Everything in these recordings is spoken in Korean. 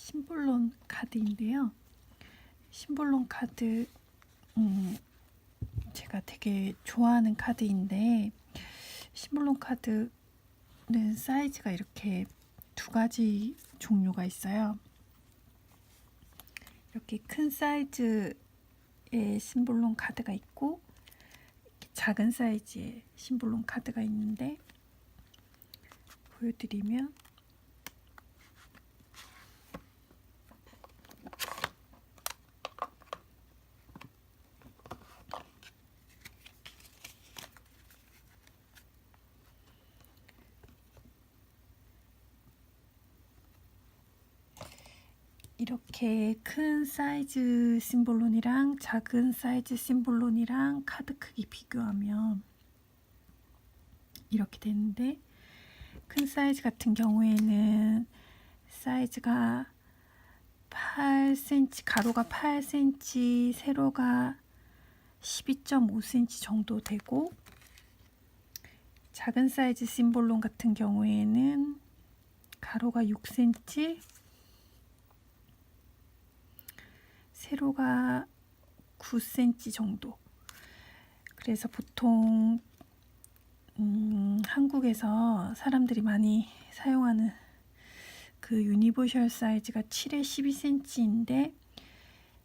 심볼론 카드인데요. 심볼론 카드 제가 되게 좋아하는 카드인데, 심볼론 카드는 사이즈가 이렇게 두 가지 종류가 있어요. 이렇게 큰 사이즈의 심볼론 카드가 있고 작은 사이즈의 심볼론 카드가 있는데, 보여드리면 이렇게 큰 사이즈 심볼론이랑 작은 사이즈 심볼론이랑 카드 크기 비교하면 이렇게 되는데, 큰 사이즈 같은 경우에는 사이즈가 8cm, 가로가 8cm, 세로가 12.5cm 정도 되고, 작은 사이즈 심볼론 같은 경우에는 가로가 6cm, 세로가 9cm 정도. 그래서 보통 한국에서 사람들이 많이 사용하는 그 유니버셜 사이즈가 7에 12cm인데,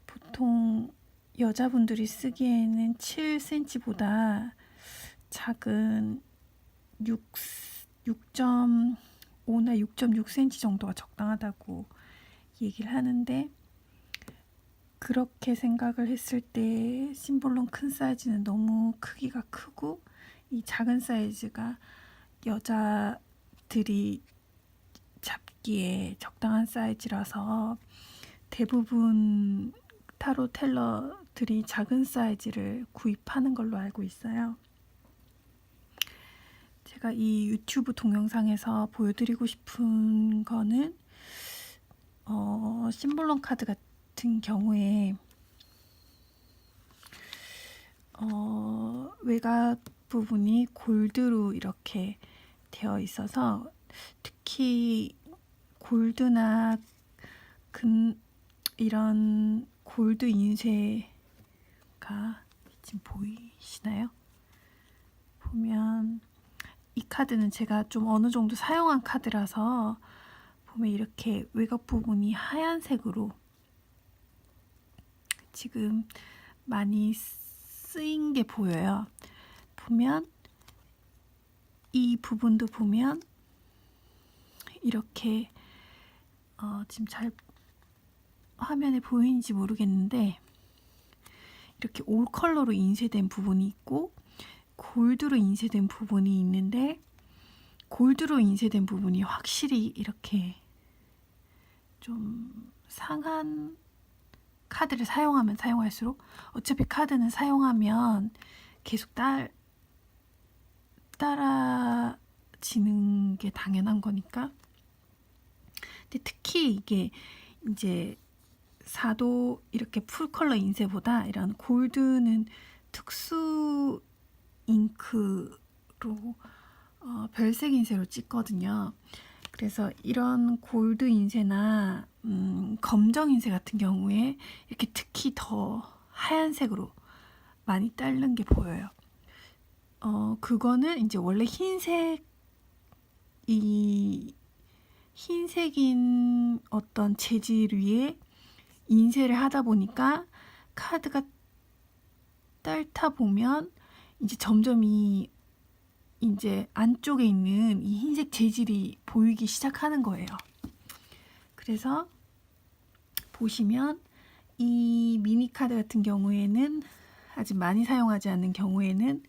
보통 여자분들이 쓰기에는 7cm보다 작은 6.5나 6.6cm 정도가 적당하다고 얘기를 하는데, 그렇게 생각을 했을 때 심볼론 큰 사이즈는 너무 크기가 크고, 이 작은 사이즈가 여자들이 잡기에 적당한 사이즈라서 대부분 타로 텔러들이 작은 사이즈를 구입하는 걸로 알고 있어요. 제가 이 유튜브 동영상에서 보여드리고 싶은 거는 심볼론 카드 같은 경우에 외곽 부분이 골드로 이렇게 되어 있어서, 특히 골드나 이런 골드 인쇄가 지금 보이시나요? 보면 이 카드는 제가 좀 어느 정도 사용한 카드라서, 보면 이렇게 외곽 부분이 하얀색으로 지금 많이 쓰인 게 보여요. 보면 이 부분도 보면 이렇게 지금 잘 화면에 보이는지 모르겠는데, 이렇게 올 컬러로 인쇄된 부분이 있고 골드로 인쇄된 부분이 있는데, 골드로 인쇄된 부분이 확실히 이렇게 좀 상한, 카드를 사용하면 사용할수록, 어차피 카드는 사용하면 계속 따라지는 게 당연한 거니까. 근데 특히 이게 이제 사도 이렇게 풀 컬러 인쇄보다 이런 골드는 특수 잉크로 별색 인쇄로 찍거든요. 그래서 이런 골드 인쇄나 검정 인쇄 같은 경우에 이렇게 특히 더 하얀색으로 많이 따른 게 보여요. 그거는 이제 원래 흰색인 어떤 재질 위에 인쇄를 하다 보니까, 카드가 딸타 보면 이제 점점 이제 안쪽에 있는 이 흰색 재질이 보이기 시작하는 거예요. 그래서 보시면 이 미니 카드 같은 경우에는, 아직 많이 사용하지 않는 경우에는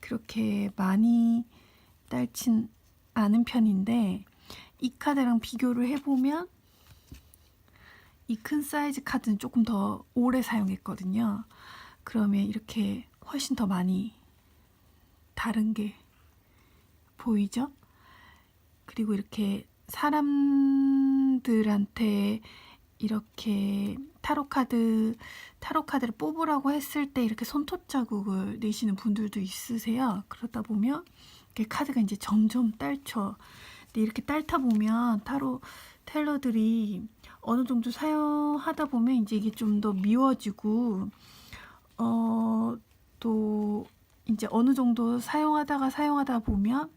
그렇게 많이 딸진 않은 편인데, 이 카드랑 비교를 해보면 이 큰 사이즈 카드는 조금 더 오래 사용했거든요. 그러면 이렇게 훨씬 더 많이 다른 게 보이죠? 그리고 이렇게 사람들한테 이렇게 타로 카드를 뽑으라고 했을 때 이렇게 손톱 자국을 내시는 분들도 있으세요. 그러다 보면 이렇게 카드가 이제 점점 근데 이렇게 딸타 보면 타로 텔러들이 어느 정도 사용하다 보면 이제 이게 좀 더 미워지고 또 이제 어느 정도 사용하다 보면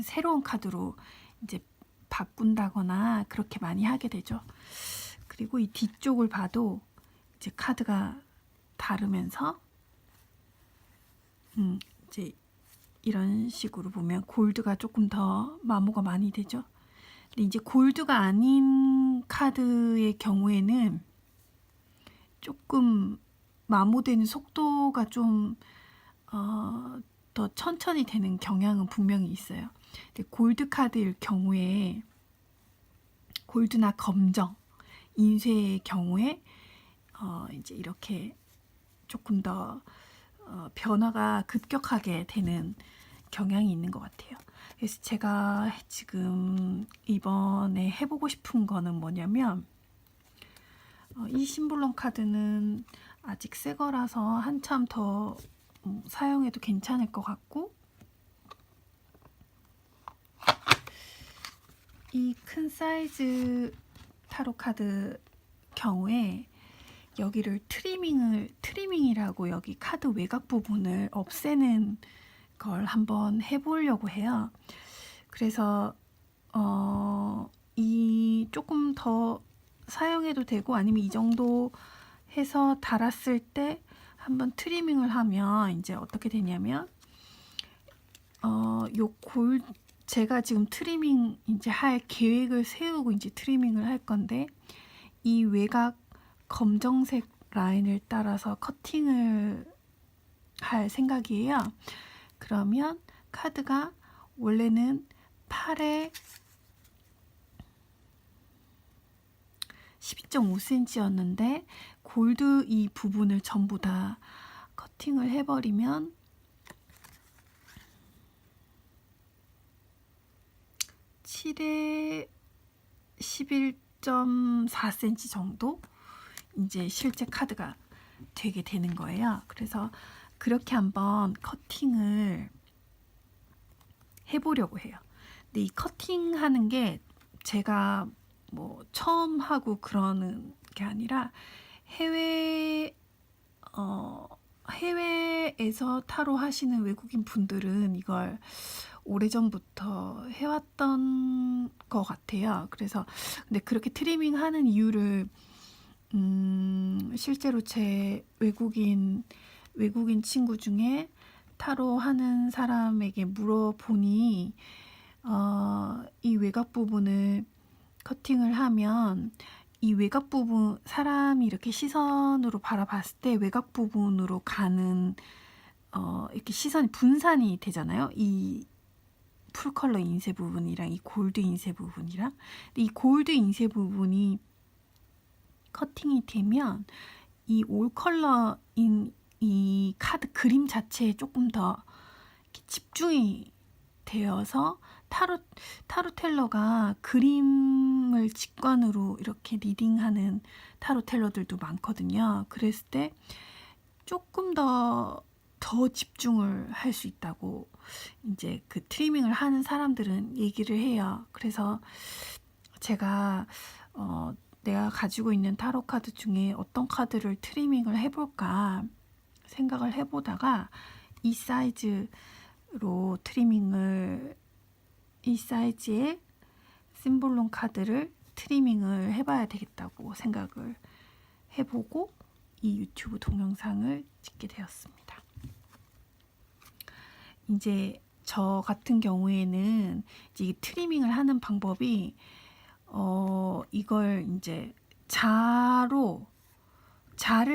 새로운 카드로 이제 바꾼다거나 그렇게 많이 하게 되죠. 그리고 이 뒤쪽을 봐도 이제 카드가 다르면서 이제 이런 식으로 보면 골드가 조금 더 마모가 많이 되죠. 근데 이제 골드가 아닌 카드의 경우에는 조금 마모되는 속도가 좀 더 천천히 되는 경향은 분명히 있어요. 근데 골드 카드일 경우에 골드나 검정, 인쇄의 경우에 이제 이렇게 조금 더 변화가 급격하게 되는 경향이 있는 것 같아요. 그래서 제가 지금 이번에 해보고 싶은 거는 뭐냐면 이 심볼론 카드는 아직 새 거라서 한참 더 사용해도 괜찮을 것 같고, 이 큰 사이즈 타로 카드 경우에 여기를 트리밍이라고 여기 카드 외곽 부분을 없애는 걸 한번 해보려고 해요. 그래서 이 조금 더 사용해도 되고, 아니면 이 정도 해서 달았을 때 한번 트리밍을 하면 이제 어떻게 되냐면 제가 지금 트리밍 이제 할 계획을 세우고 이제 트리밍을 할 건데, 이 외곽 검정색 라인을 따라서 커팅을 할 생각이에요. 그러면 카드가 원래는 8에 12.5cm였는데 골드 이 부분을 전부 다 커팅을 해버리면 7에 11.4cm 정도 이제 실제 카드가 되게 되는 거예요. 그래서 그렇게 한번 커팅을 해보려고 해요. 근데 이 커팅하는 게 제가 뭐 처음 하고 그러는 게 아니라 해외에서 타로 하시는 외국인 분들은 이걸 오래전부터 해왔던 것 같아요. 그래서 근데 그렇게 트리밍 하는 이유를 실제로 제 외국인 친구 중에 타로 하는 사람에게 물어보니 이 외곽 부분을 커팅을 하면 이 외곽 부분, 사람이 이렇게 시선으로 바라봤을 때 외곽 부분으로 가는 이렇게 시선이 분산이 되잖아요. 이 풀컬러 인쇄 부분이랑 이 골드 인쇄 부분이랑. 근데 이 골드 인쇄 부분이 커팅이 되면 이 올 컬러인 이 카드 그림 자체에 조금 더 이렇게 집중이 되어서 타로텔러가 그림을 직관으로 이렇게 리딩하는 타로텔러들도 많거든요. 그랬을 때 조금 더 집중을 할 수 있다고 이제 그 트리밍을 하는 사람들은 얘기를 해요. 그래서 제가 내가 가지고 있는 타로 카드 중에 어떤 카드를 트리밍을 해볼까 생각을 해보다가 이 사이즈로 이 사이즈의 심볼론 카드를 트리밍을 해봐야 되겠다고 생각을 해보고 이 유튜브 동영상을 찍게 되었습니다. 이제 저 같은 경우에는 이제 이 트리밍을 하는 방법이 이걸 이제 자를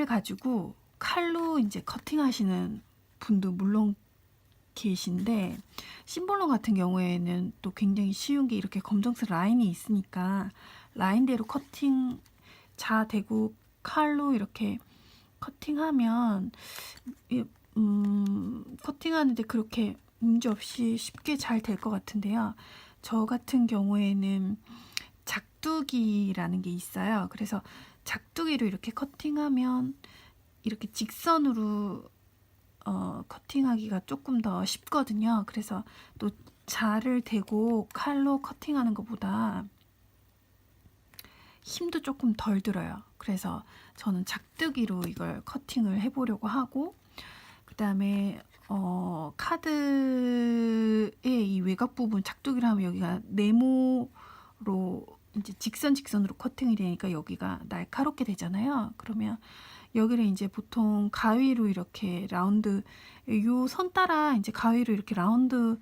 가지고 칼로 이제 커팅하시는 분도 물론 계신데, 심볼론 같은 경우에는 또 굉장히 쉬운 게 이렇게 검정색 라인이 있으니까 라인대로 자 대고 칼로 이렇게 커팅하면 커팅하는데 그렇게 문제없이 쉽게 잘 될 것 같은데요. 저 같은 경우에는 작두기라는 게 있어요. 그래서 작두기로 이렇게 커팅하면 이렇게 직선으로 커팅하기가 조금 더 쉽거든요. 그래서 또 자를 대고 칼로 커팅하는 것보다 힘도 조금 덜 들어요. 그래서 저는 작두기로 이걸 커팅을 해보려고 하고, 그 다음에 카드의 이 외곽 부분 작두기로 하면 여기가 네모로 이제 직선으로 커팅이 되니까 여기가 날카롭게 되잖아요. 그러면 여기를 이제 보통 가위로 이렇게 라운드, 요 선 따라 이제 가위로 이렇게 라운드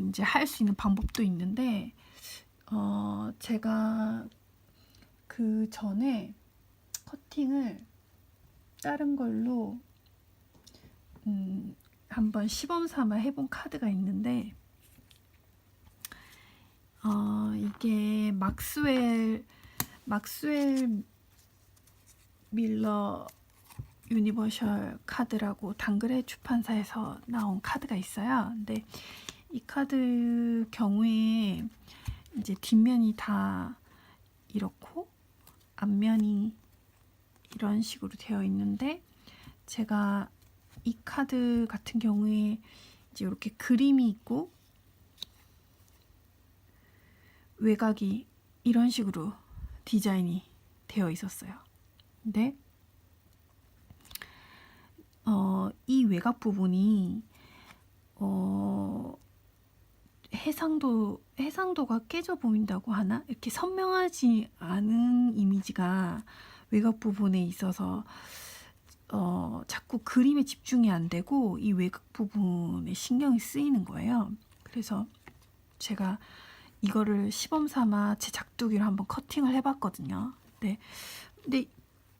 이제 할 수 있는 방법도 있는데, 제가 그 전에 커팅을 다른 걸로 한번 시범 삼아 해본 카드가 있는데, 이게 막스웰 밀러 유니버셜 카드라고 당그레 출판사에서 나온 카드가 있어요. 근데 이 카드 경우에 이제 뒷면이 다 이렇고 앞면이 이런 식으로 되어 있는데, 제가 이 카드 같은 경우에 이제 이렇게 그림이 있고 외곽이 이런 식으로 디자인이 되어 있었어요. 근데 이 외곽 부분이 해상도가 깨져 보인다고 하나? 이렇게 선명하지 않은 이미지가 외곽 부분에 있어서 자꾸 그림에 집중이 안 되고 이 외곽 부분에 신경이 쓰이는 거예요. 그래서 제가 이거를 시범 삼아 제 작두기로 한번 커팅을 해봤거든요. 근데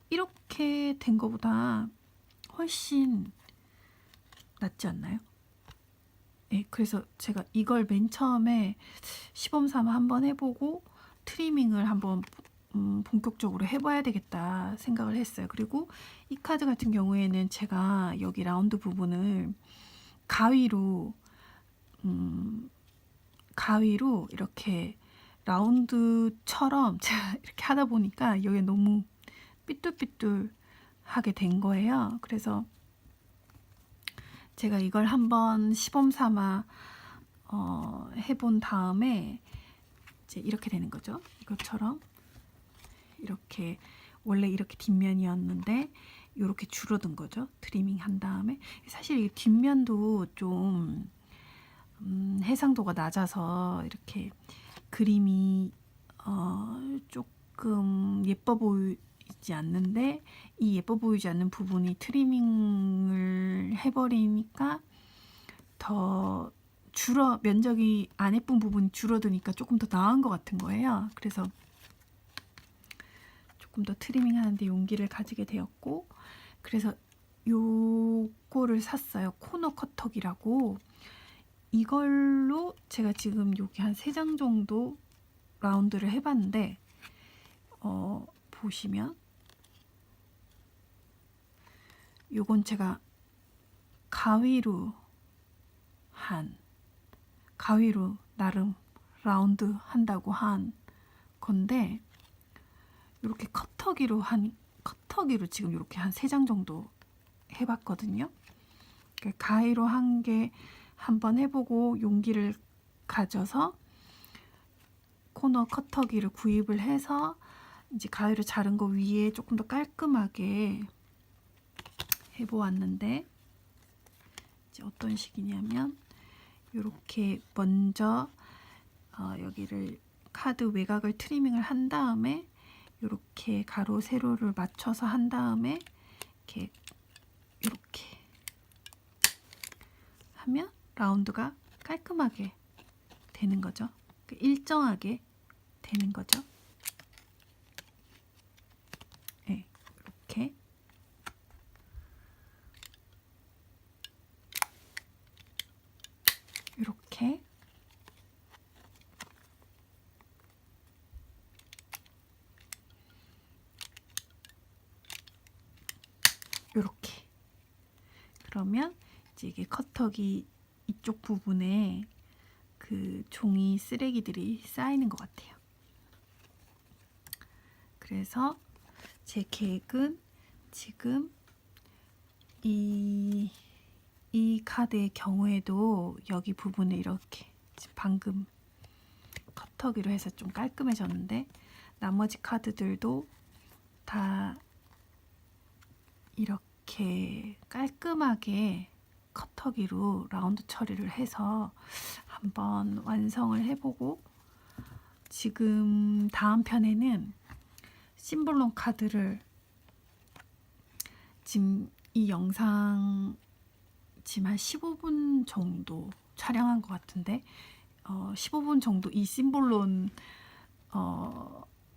이렇게 된 거보다 훨씬 낫지 않나요? 네, 그래서 제가 이걸 맨 처음에 시범 삼아 한번 해보고 트리밍을 한번 본격적으로 해봐야 되겠다 생각을 했어요. 그리고 이 카드 같은 경우에는 제가 여기 라운드 부분을 가위로 이렇게 라운드처럼 제가 이렇게 하다 보니까 여기 너무 삐뚤삐뚤하게 된 거예요. 그래서 제가 이걸 한번 시범 삼아 해본 다음에 이제 이렇게 되는 거죠. 이것처럼 이렇게 원래 이렇게 뒷면이었는데 이렇게 줄어든 거죠. 트리밍 한 다음에 사실 이 뒷면도 좀 해상도가 낮아서 이렇게 그림이 조금 예뻐 보이지 않는데, 이 예뻐 보이지 않는 부분이 트리밍을 해버리니까 더 면적이 안 예쁜 부분이 줄어드니까 조금 더 나은 것 같은 거예요. 그래서 조금 더 트리밍 하는데 용기를 가지게 되었고, 그래서 요거를 샀어요. 코너 커터기라고. 이걸로 제가 지금 여기 한 3장 정도 라운드를 해봤는데, 보시면 요건 제가 가위로 나름 라운드 한다고 한 건데, 이렇게 커터기로 지금 이렇게 한 3장 정도 해봤거든요. 가위로 한 게 한번 해보고 용기를 가져서 코너 커터기를 구입을 해서 이제 가위로 자른 거 위에 조금 더 깔끔하게 해보았는데, 이제 어떤 식이냐면 이렇게 먼저 여기를 카드 외곽을 트리밍을 한 다음에 이렇게 가로 세로를 맞춰서 한 다음에 이렇게 하면 라운드가 깔끔하게 되는 거죠. 일정하게 되는 거죠. 네, 이렇게 이렇게 그러면 이제 이게 커터기 이쪽 부분에 그 종이 쓰레기들이 쌓이는 것 같아요. 그래서 제 계획은 지금 이 카드의 경우에도 여기 부분에 이렇게 방금 커터기로 해서 좀 깔끔해졌는데 나머지 카드들도 다 이렇게 깔끔하게 커터기로 라운드 처리를 해서 한번 완성을 해보고, 지금 다음 편에는 심볼론 카드를 지금 이 영상 지금 한 15분 정도 촬영한 것 같은데 15분 정도 이 심볼론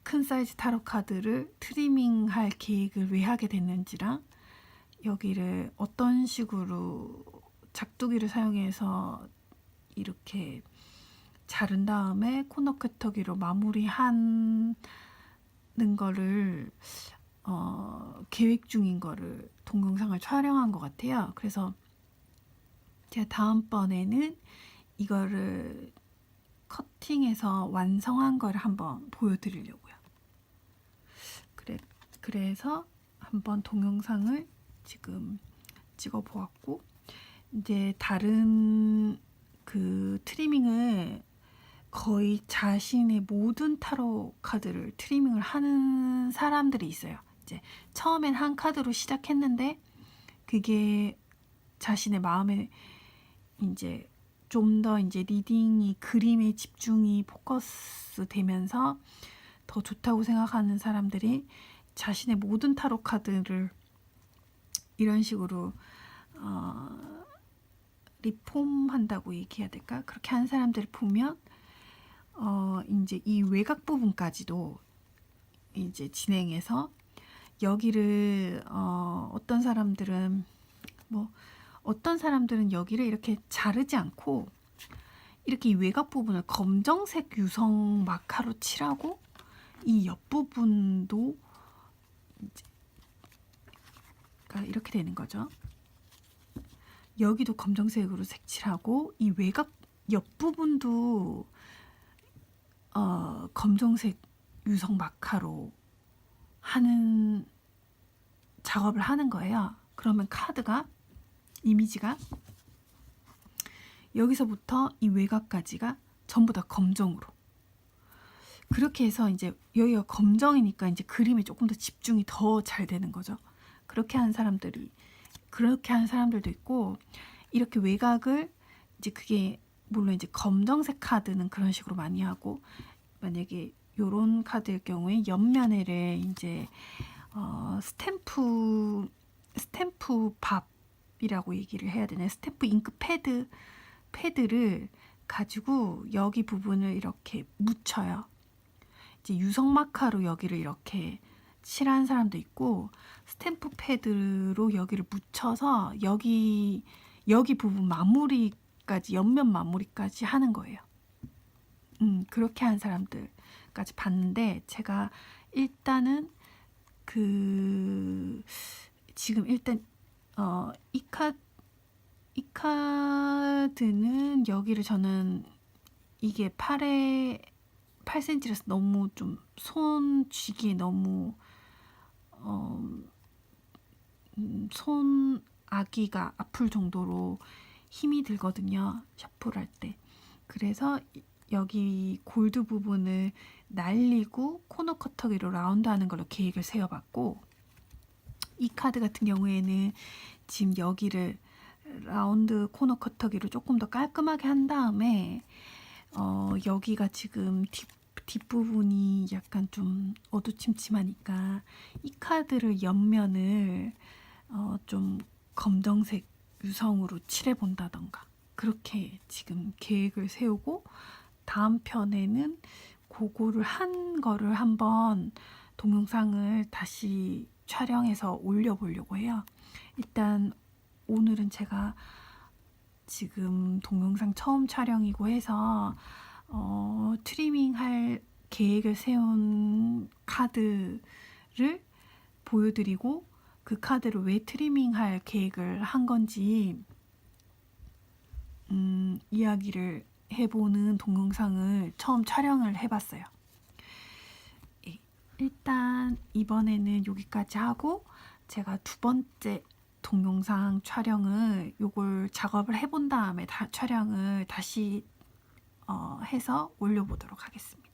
큰 사이즈 타로 카드를 트리밍할 계획을 왜 하게 됐는지랑 여기를 어떤 식으로 작두기를 사용해서 이렇게 자른 다음에 코너 커터기로 마무리하는 거를 계획 중인 거를 동영상을 촬영한 것 같아요. 그래서 제가 다음번에는 이거를 커팅해서 완성한 거를 한번 보여드리려고요. 그래서 한번 동영상을 지금 찍어 보았고, 이제 다른 그 트리밍을 거의 자신의 모든 타로 카드를 트리밍을 하는 사람들이 있어요. 이제 처음엔 한 카드로 시작했는데 그게 자신의 마음에 이제 좀 더 이제 리딩이 그림에 집중이 포커스 되면서 더 좋다고 생각하는 사람들이 자신의 모든 타로 카드를 이런 식으로 리폼한다고 얘기해야 될까? 그렇게 하는 사람들을 보면 이제 이 외곽 부분까지도 이제 진행해서 여기를 어떤 사람들은 여기를 이렇게 자르지 않고 이렇게 이 외곽 부분을 검정색 유성 마카로 칠하고 이 옆부분도 이제 그러니까 이렇게 되는 거죠. 여기도 검정색으로 색칠하고 이 외곽 옆부분도 검정색 유성 마카로 하는 작업을 하는 거예요. 그러면 카드가 이미지가 여기서부터 이 외곽까지가 전부 다 검정으로, 그렇게 해서 이제 여기가 검정이니까 이제 그림에 조금 더 집중이 더 잘 되는 거죠. 그렇게 하는 사람들도 있고, 이렇게 외곽을 이제 그게 물론 이제 검정색 카드는 그런 식으로 많이 하고, 만약에 요런 카드일 경우에 옆면에를 이제 스탬프 밥이라고 얘기를 해야 되나, 스탬프 잉크 패드를 가지고 여기 부분을 이렇게 묻혀요. 이제 유성 마카로 여기를 이렇게 칠하는 사람도 있고, 스탬프 패드로 여기를 묻혀서 여기 부분 마무리까지, 옆면 마무리까지 하는 거예요. 그렇게 하는 사람들까지 봤는데, 제가 일단은 지금 일단 이 카드는 여기를 저는 이게 8cm라서 너무 좀 손 쥐기에 너무 손 아기가 아플 정도로 힘이 들거든요, 셔플 할 때. 그래서 여기 골드 부분을 날리고 코너 커터기로 라운드 하는 걸로 계획을 세워봤고, 이 카드 같은 경우에는 지금 여기를 라운드 코너 커터기로 조금 더 깔끔하게 한 다음에 여기가 지금 뒷부분이 약간 좀 어두침침하니까 이 카드를 옆면을 좀 검정색 유성으로 칠해본다던가 그렇게 지금 계획을 세우고, 다음 편에는 그거를 한 거를 한번 동영상을 다시 촬영해서 올려보려고 해요. 일단 오늘은 제가 지금 동영상 처음 촬영이고 해서 트리밍 할 계획을 세운 카드를 보여드리고, 그 카드를 왜 트리밍 할 계획을 한 건지 이야기를 해보는 동영상을 처음 촬영을 해봤어요. 일단 이번에는 여기까지 하고, 제가 두 번째 동영상 촬영을 요걸 작업을 해본 다음에 촬영을 다시 해서 올려보도록 하겠습니다.